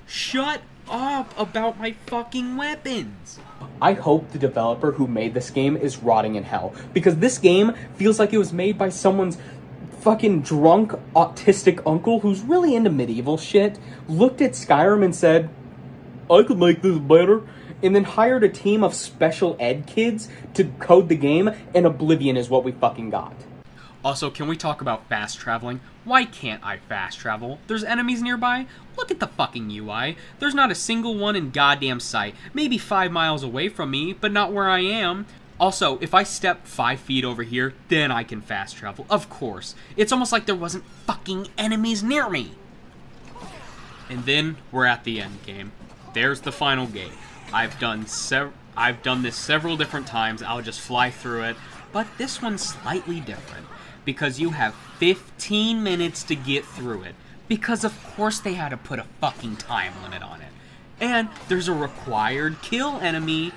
Shut up about my fucking weapons. I hope the developer who made this game is rotting in hell, because this game feels like it was made by someone's fucking drunk, autistic uncle who's really into medieval shit, looked at Skyrim and said, I could make this better, and then hired a team of special ed kids to code the game, and Oblivion is what we fucking got. Also, can we talk about fast traveling? Why can't I fast travel? There's enemies nearby? Look at the fucking UI. There's not a single one in goddamn sight. Maybe 5 miles away from me, but not where I am. Also, if I step 5 feet over here, then I can fast travel. Of course. It's almost like there wasn't fucking enemies near me. And then we're at the end game. There's the final gate. I've done this several different times. I'll just fly through it. But this one's slightly different, because you have 15 minutes to get through it. Because of course they had to put a fucking time limit on it. And there's a required kill enemy,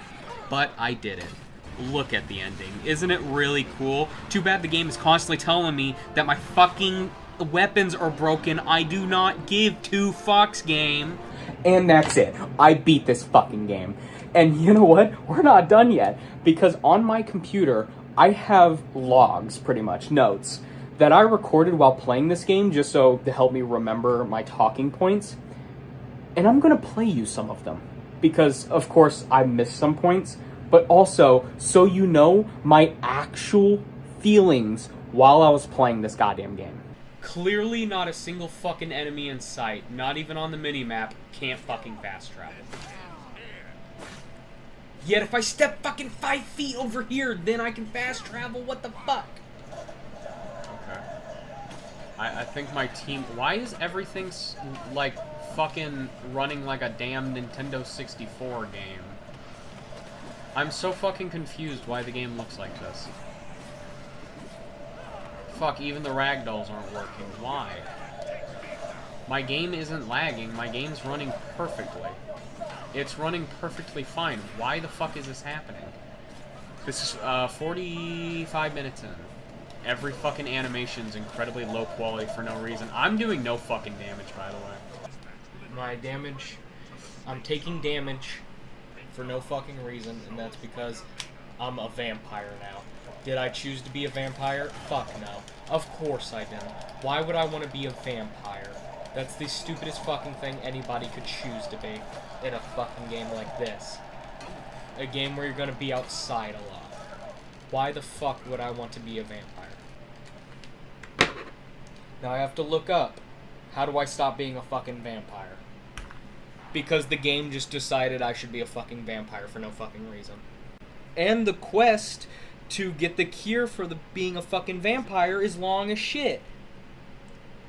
but I did it. Look at the ending. Isn't it really cool? Too bad the game is constantly telling me that my fucking weapons are broken. I do not give 2 fucks, game. And that's it. I beat this fucking game. And you know what? We're not done yet, because on my computer, I have logs, pretty much, notes, that I recorded while playing this game just so to help me remember my talking points. And I'm gonna play you some of them. because, of course, I missed some points, but also so you know my actual feelings while I was playing this goddamn game. Clearly not a single fucking enemy in sight, not even on the mini-map, can't fucking fast travel. Yet if I step fucking 5 feet over here, then I can fast travel, what the fuck? Okay. I think my team... Why is everything, like, fucking running like a damn Nintendo 64 game? I'm so fucking confused why the game looks like this. Fuck, even the ragdolls aren't working. Why? My game isn't lagging. My game's running perfectly. It's running perfectly fine. Why the fuck is this happening? This is 45 minutes in. Every fucking animation's incredibly low quality for no reason. I'm doing no fucking damage, by the way. My damage... I'm taking damage for no fucking reason, and that's because I'm a vampire now. Did I choose to be a vampire? Fuck no. Of course I didn't. Why would I want to be a vampire? That's the stupidest fucking thing anybody could choose to be in a fucking game like this. A game where you're gonna be outside a lot. Why the fuck would I want to be a vampire? Now I have to look up, how do I stop being a fucking vampire? Because the game just decided I should be a fucking vampire for no fucking reason. And the quest to get the cure for being a fucking vampire is long as shit.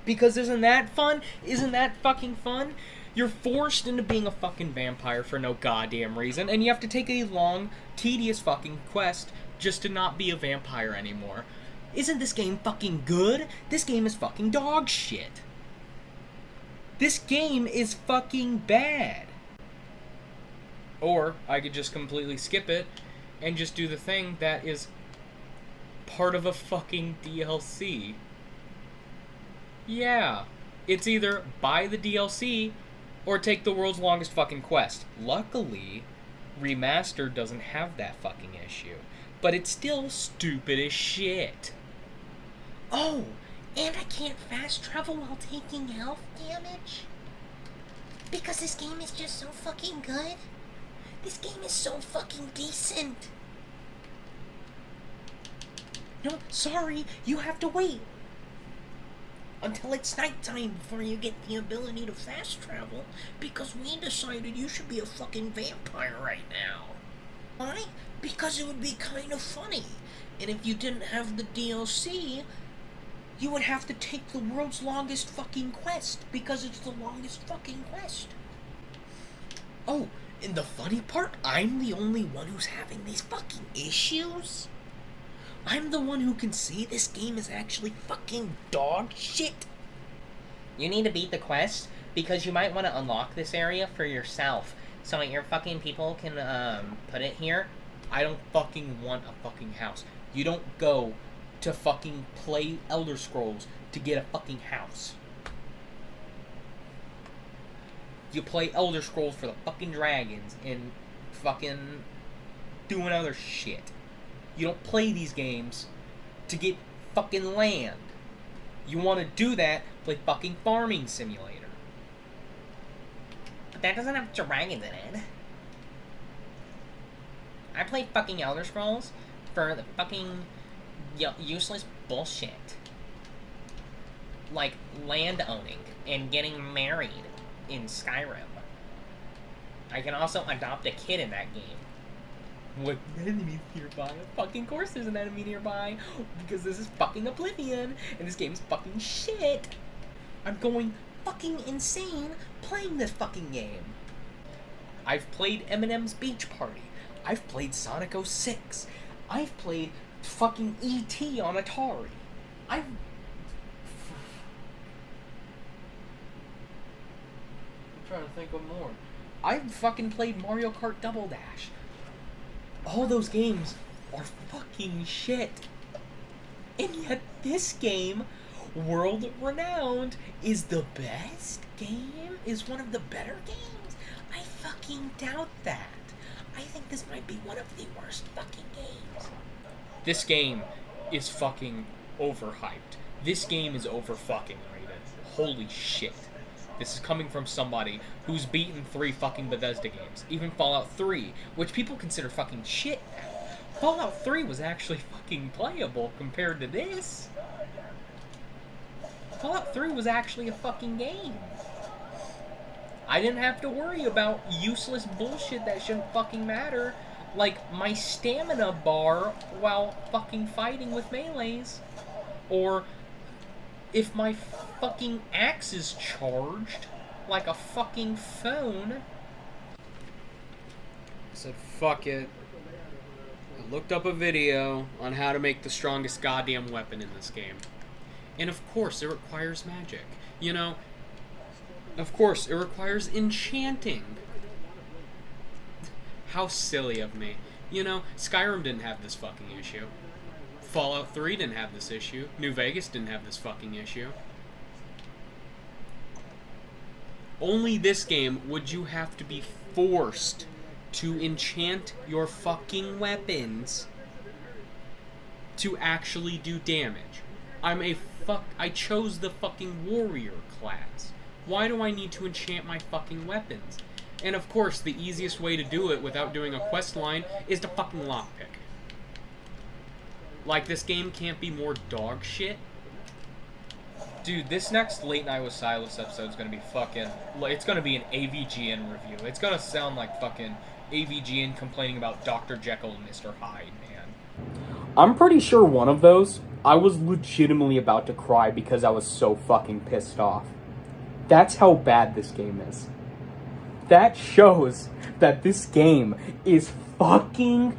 Because isn't that fun? Isn't that fucking fun? You're forced into being a fucking vampire for no goddamn reason, and you have to take a long, tedious fucking quest just to not be a vampire anymore. Isn't this game fucking good? This game is fucking dog shit. This game is fucking bad. Or I could just completely skip it and just do the thing that is part of a fucking DLC. Yeah, it's either buy the DLC or take the world's longest fucking quest. Luckily, Remastered doesn't have that fucking issue, but it's still stupid as shit. Oh, and I can't fast travel while taking health damage? Because this game is just so fucking good? This game is so fucking decent. No, sorry, you have to wait until it's nighttime before you get the ability to fast travel, because we decided you should be a fucking vampire right now. Why? Because it would be kind of funny, and if you didn't have the DLC, you would have to take the world's longest fucking quest, because it's the longest fucking quest. Oh, and the funny part, I'm the only one who's having these fucking issues? I'm the one who can see this game is actually fucking dog shit. You need to beat the quest, because you might want to unlock this area for yourself, so your fucking people can, put it here. I don't fucking want a fucking house. You don't go to fucking play Elder Scrolls to get a fucking house. You play Elder Scrolls for the fucking dragons and fucking doing other shit. You don't play these games to get fucking land. You want to do that, play fucking Farming Simulator. But that doesn't have dragons in it. I play fucking Elder Scrolls for the fucking useless bullshit. Like land owning and getting married in Skyrim. I can also adopt a kid in that game. With enemies nearby. Of fucking course there's an enemy nearby. Because this is fucking Oblivion. And this game's fucking shit. I'm going fucking insane playing this fucking game. I've played Eminem's Beach Party. I've played Sonic 06. I've played fucking E.T. on Atari. I'm trying to think of more. I've fucking played Mario Kart Double Dash. All those games are fucking shit. And yet this game, world renowned, is the best game? Is one of the better games? I fucking doubt that. I think this might be one of the worst fucking games. This game is fucking overhyped. This game is over fucking rated. Holy shit. This is coming from somebody who's beaten 3 fucking Bethesda games. Even Fallout 3, which people consider fucking shit now. Fallout 3 was actually fucking playable compared to this. Fallout 3 was actually a fucking game. I didn't have to worry about useless bullshit that shouldn't fucking matter, like my stamina bar while fucking fighting with melees. Or if my fucking axe is charged like a fucking phone. I said, fuck it. I looked up a video on how to make the strongest goddamn weapon in this game. And of course, it requires magic. You know, of course, it requires enchanting. How silly of me. You know, Skyrim didn't have this fucking issue. Fallout 3 didn't have this issue. New Vegas didn't have this fucking issue. Only this game would you have to be forced to enchant your fucking weapons to actually do damage. I chose the fucking warrior class. Why do I need to enchant my fucking weapons? And of course, the easiest way to do it without doing a quest line is to fucking lockpick. Like, this game can't be more dog shit. Dude, this next Late Night with Silas episode is gonna be fucking... It's gonna be an AVGN review. It's gonna sound like fucking AVGN complaining about Dr. Jekyll and Mr. Hyde, man. I'm pretty sure one of those, I was legitimately about to cry because I was so fucking pissed off. That's how bad this game is. That shows that this game is fucking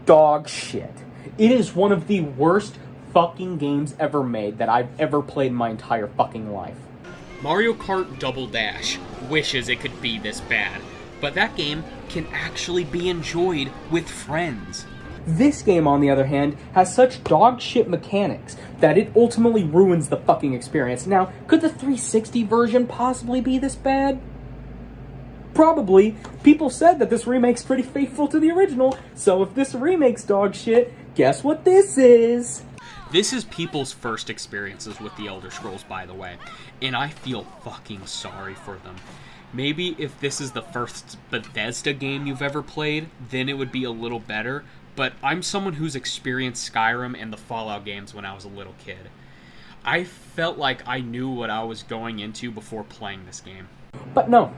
dog shit. It is one of the worst fucking games ever made that I've ever played in my entire fucking life. Mario Kart Double Dash wishes it could be this bad, but that game can actually be enjoyed with friends. This game, on the other hand, has such dog shit mechanics that it ultimately ruins the fucking experience. Now, could the 360 version possibly be this bad? Probably. People said that this remake's pretty faithful to the original, so if this remake's dog shit, guess what this is? This is people's first experiences with the Elder Scrolls, by the way, and I feel fucking sorry for them. Maybe if this is the first Bethesda game you've ever played, then it would be a little better, but I'm someone who's experienced Skyrim and the Fallout games when I was a little kid. I felt like I knew what I was going into before playing this game. But no,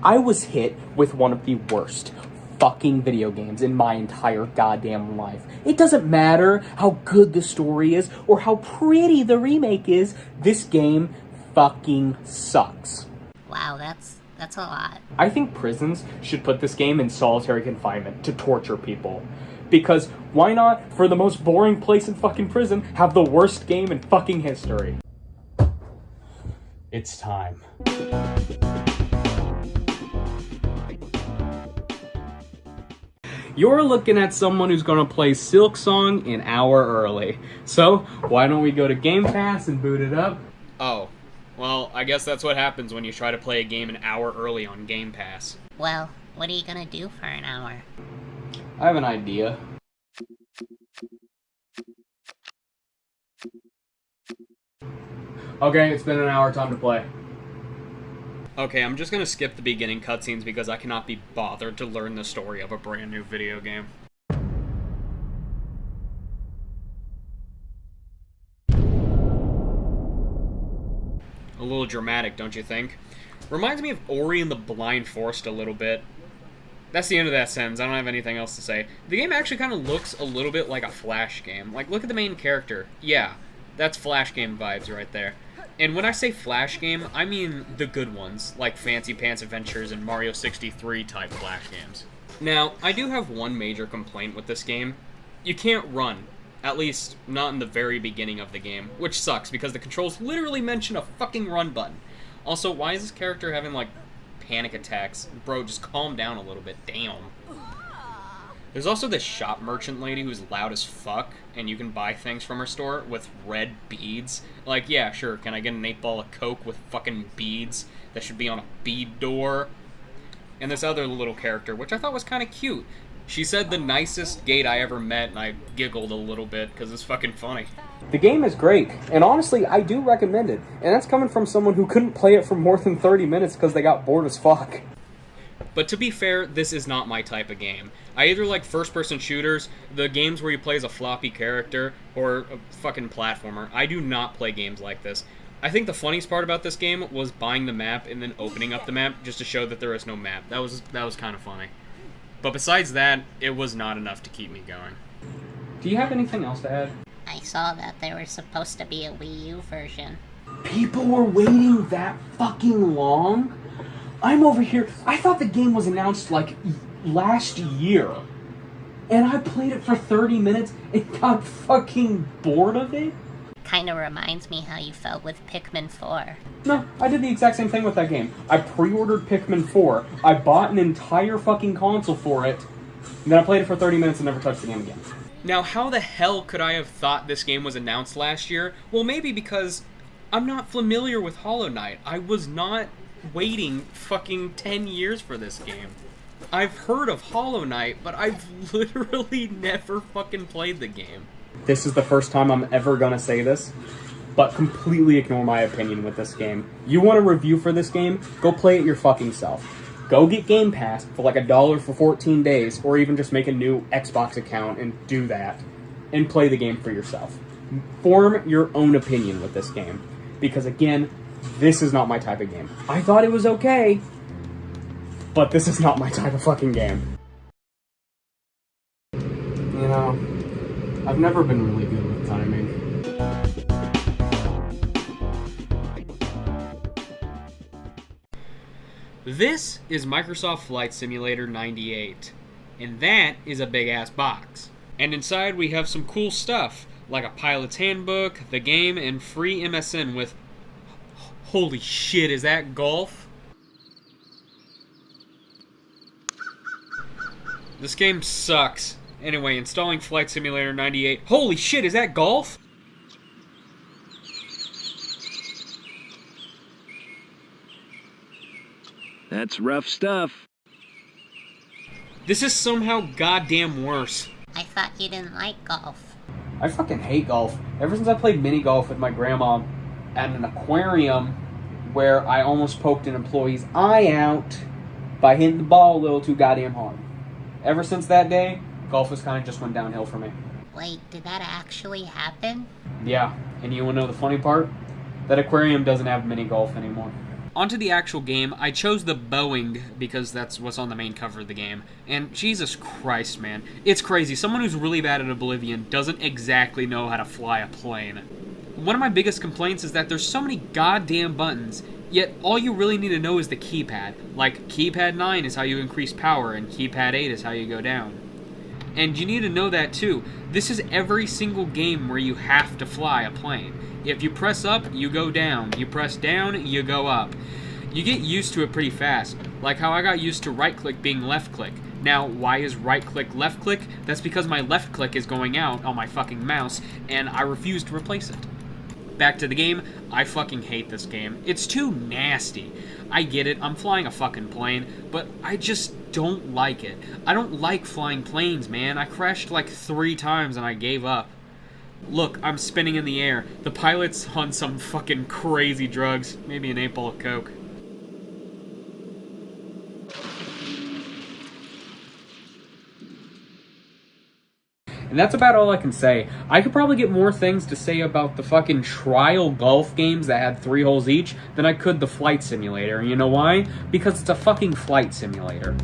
I was hit with one of the worst fucking video games in my entire goddamn life. It doesn't matter how good the story is or how pretty the remake is, this game fucking sucks. Wow, that's a lot. I think prisons should put this game in solitary confinement to torture people. Because why not, for the most boring place in fucking prison, have the worst game in fucking history? It's time. You're looking at someone who's going to play Silksong an hour early. So, why don't we go to Game Pass and boot it up? Oh, well, I guess that's what happens when you try to play a game an hour early on Game Pass. Well, what are you gonna do for an hour? I have an idea. Okay, it's been an hour, time to play. Okay, I'm just gonna skip the beginning cutscenes because I cannot be bothered to learn the story of a brand new video game. A little dramatic, don't you think? Reminds me of Ori and the Blind Forest a little bit. That's the end of that sentence. I don't have anything else to say. The game actually kind of looks a little bit like a Flash game. Like, look at the main character. Yeah, that's Flash game vibes right there. And when I say Flash game, I mean the good ones, like Fancy Pants Adventures and Mario 63 type Flash games. Now, I do have one major complaint with this game. You can't run. At least, not in the very beginning of the game, which sucks because the controls literally mention a fucking run button. Also, why is this character having, like, panic attacks? Bro, just calm down a little bit. Damn. There's also this shop merchant lady who's loud as fuck, and you can buy things from her store with red beads. Like, yeah, sure, can I get an 8-ball of Coke with fucking beads that should be on a bead door? And this other little character, which I thought was kind of cute. She said the nicest gate I ever met, and I giggled a little bit, because it's fucking funny. The game is great, and honestly, I do recommend it. And that's coming from someone who couldn't play it for more than 30 minutes because they got bored as fuck. But to be fair, this is not my type of game. I either like first-person shooters, the games where you play as a floppy character, or a fucking platformer. I do not play games like this. I think the funniest part about this game was buying the map and then opening up the map just to show that there is no map. That was kind of funny. But besides that, it was not enough to keep me going. Do you have anything else to add? I saw that there was supposed to be a Wii U version. People were waiting that fucking long? I'm over here. I thought the game was announced like last year. And I played it for 30 minutes and got fucking bored of it? Kinda reminds me how you felt with Pikmin 4. No, I did the exact same thing with that game. I pre-ordered Pikmin 4. I bought an entire fucking console for it. And then I played it for 30 minutes and never touched the game again. Now, how the hell could I have thought this game was announced last year? Well, maybe because I'm not familiar with Hollow Knight. I was not waiting fucking 10 years for this game. I've heard of Hollow Knight, but I've literally never fucking played the game. This is the first time I'm ever gonna say this, but completely ignore my opinion with this game. You want a review for this game? Go play it your fucking self. Go get Game Pass for like $1 for 14 days, or even just make a new Xbox account and do that, and play the game for yourself. Form your own opinion with this game, because again, this is not my type of game. I thought it was okay, but this is not my type of fucking game. You know, I've never been really good with timing. This is Microsoft Flight Simulator 98, and that is a big-ass box. And inside we have some cool stuff, like a pilot's handbook, the game, and free MSN with... Holy shit, is that golf? This game sucks. Anyway, installing Flight Simulator 98. Holy shit, is that golf? That's rough stuff. This is somehow goddamn worse. I thought you didn't like golf. I fucking hate golf. Ever since I played mini golf with my grandma at an aquarium where I almost poked an employee's eye out by hitting the ball a little too goddamn hard. Ever since that day, golf has kind of just went downhill for me. Wait, did that actually happen? Yeah, and you want to know the funny part? That aquarium doesn't have mini golf anymore. Onto the actual game, I chose the Boeing because that's what's on the main cover of the game. And Jesus Christ, man. It's crazy. Someone who's really bad at Oblivion doesn't exactly know how to fly a plane. One of my biggest complaints is that there's so many goddamn buttons, yet all you really need to know is the keypad. Like, keypad 9 is how you increase power, and keypad 8 is how you go down. And you need to know that too. This is every single game where you have to fly a plane. If you press up, you go down. You press down, you go up. You get used to it pretty fast, like how I got used to right-click being left-click. Now, why is right-click left-click? That's because my left-click is going out on my fucking mouse, and I refuse to replace it. Back to the game, I fucking hate this game. It's too nasty. I get it, I'm flying a fucking plane, but I just don't like it. I don't like flying planes, man. I crashed like 3 times and I gave up. Look, I'm spinning in the air. The pilot's on some fucking crazy drugs. Maybe an 8-ball of coke. And that's about all I can say. I could probably get more things to say about the fucking trial golf games that had 3 holes each than I could the flight simulator. And you know why? Because it's a fucking flight simulator.